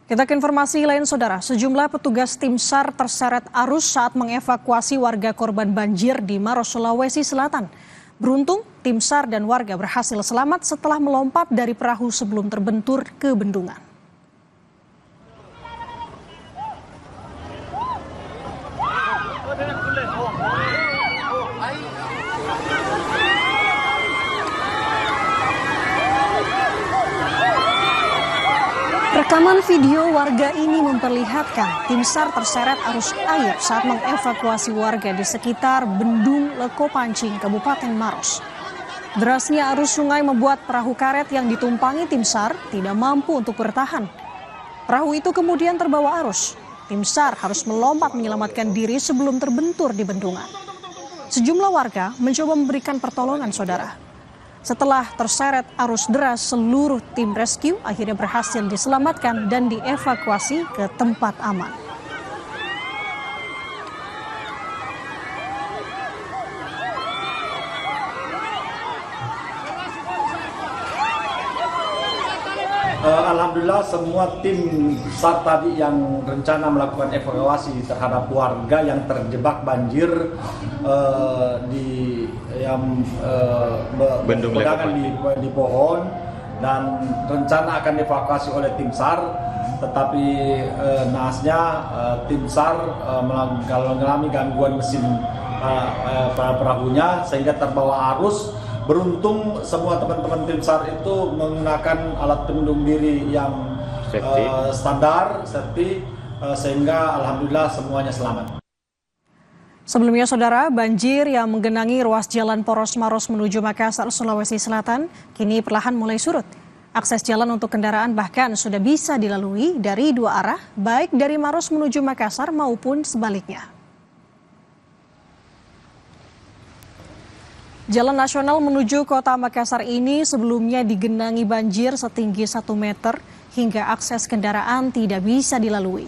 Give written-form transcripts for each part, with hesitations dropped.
Kita ke informasi lain, Saudara. Sejumlah petugas tim SAR terseret arus saat mengevakuasi warga korban banjir di Maros, Sulawesi Selatan. Beruntung, tim SAR dan warga berhasil selamat setelah melompat dari perahu sebelum terbentur ke bendungan. Rekaman video warga ini memperlihatkan tim SAR terseret arus air saat mengevakuasi warga di sekitar Bendung Leko Pancing, Kabupaten Maros. Derasnya arus sungai membuat perahu karet yang ditumpangi tim SAR tidak mampu untuk bertahan. Perahu itu kemudian terbawa arus. Tim SAR harus melompat menyelamatkan diri sebelum terbentur di bendungan. Sejumlah warga mencoba memberikan pertolongan, Saudara. Setelah terseret arus deras, seluruh tim rescue akhirnya berhasil diselamatkan dan dievakuasi ke tempat aman. Alhamdulillah semua tim SAR tadi yang rencana melakukan evakuasi terhadap warga yang terjebak banjir di pegangan di pohon dan rencana akan dievakuasi oleh tim SAR, tetapi naasnya tim SAR mengalami gangguan mesin perahunya sehingga terbawa arus. Beruntung semua teman-teman tim SAR itu menggunakan alat pelindung diri yang standar, safety, sehingga alhamdulillah semuanya selamat. Sebelumnya, Saudara, banjir yang menggenangi ruas jalan Poros Maros menuju Makassar, Sulawesi Selatan, kini perlahan mulai surut. Akses jalan untuk kendaraan bahkan sudah bisa dilalui dari dua arah, baik dari Maros menuju Makassar maupun sebaliknya. Jalan nasional menuju kota Makassar ini sebelumnya digenangi banjir setinggi 1 meter hingga akses kendaraan tidak bisa dilalui.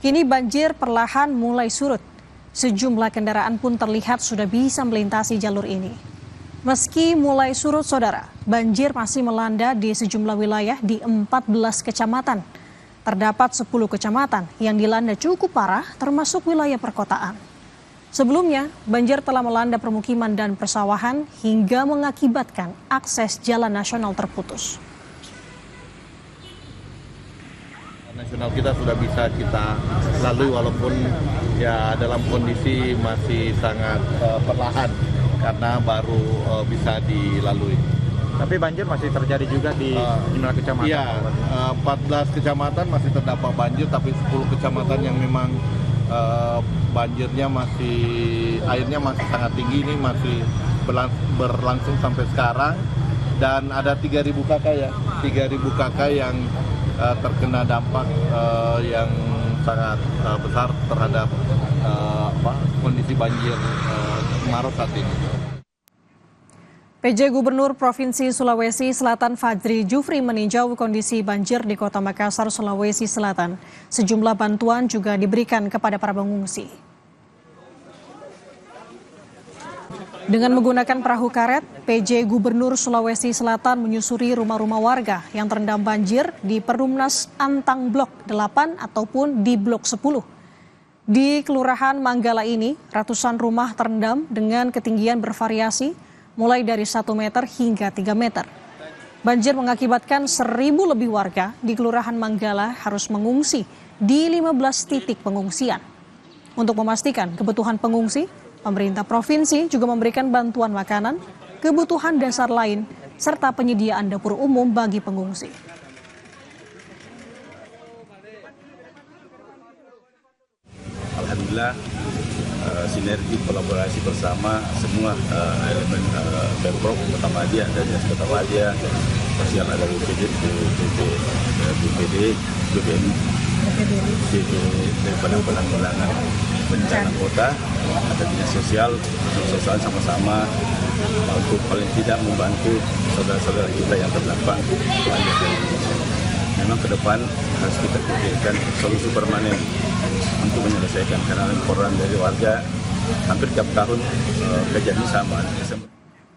Kini banjir perlahan mulai surut. Sejumlah kendaraan pun terlihat sudah bisa melintasi jalur ini. Meski mulai surut, Saudara, banjir masih melanda di sejumlah wilayah di 14 kecamatan. Terdapat 10 kecamatan yang dilanda cukup parah termasuk wilayah perkotaan. Sebelumnya, banjir telah melanda permukiman dan persawahan hingga mengakibatkan akses jalan nasional terputus. Nasional kita sudah bisa kita lalui walaupun ya dalam kondisi masih sangat perlahan karena baru bisa dilalui. Tapi banjir masih terjadi juga di sejumlah kecamatan? Iya, 14 kecamatan masih terdampak banjir, tapi 10 kecamatan yang memang airnya masih sangat tinggi, ini masih berlangsung sampai sekarang, dan ada 3.000 kakak ya, 3.000 kakak yang terkena dampak yang sangat besar terhadap kondisi banjir Maros saat ini. PJ Gubernur Provinsi Sulawesi Selatan Fadri Jufri meninjau kondisi banjir di Kota Makassar, Sulawesi Selatan. Sejumlah bantuan juga diberikan kepada para pengungsi. Dengan menggunakan perahu karet, PJ Gubernur Sulawesi Selatan menyusuri rumah-rumah warga yang terendam banjir di Perumnas Antang Blok 8 ataupun di Blok 10. Di Kelurahan Manggala ini, ratusan rumah terendam dengan ketinggian bervariasi, mulai dari 1 meter hingga 3 meter. Banjir mengakibatkan 1.000 lebih warga di Kelurahan Manggala harus mengungsi di 15 titik pengungsian. Untuk memastikan kebutuhan pengungsi, pemerintah provinsi juga memberikan bantuan makanan, kebutuhan dasar lain, serta penyediaan dapur umum bagi pengungsi. Alhamdulillah, sinergi kolaborasi bersama semua elemen Pemprov Kota Madia dan Dinas Kota Madia, sosial ada BPD, BPN, penanggulangan bencana kota, ada dinas sosial sama-sama untuk paling tidak membantu saudara-saudara kita yang terdampak banjir. Memang ke depan harus kita pikirkan solusi permanen untuk menyelesaikan, karena laporan dari warga hampir tiap tahun kejadian sama.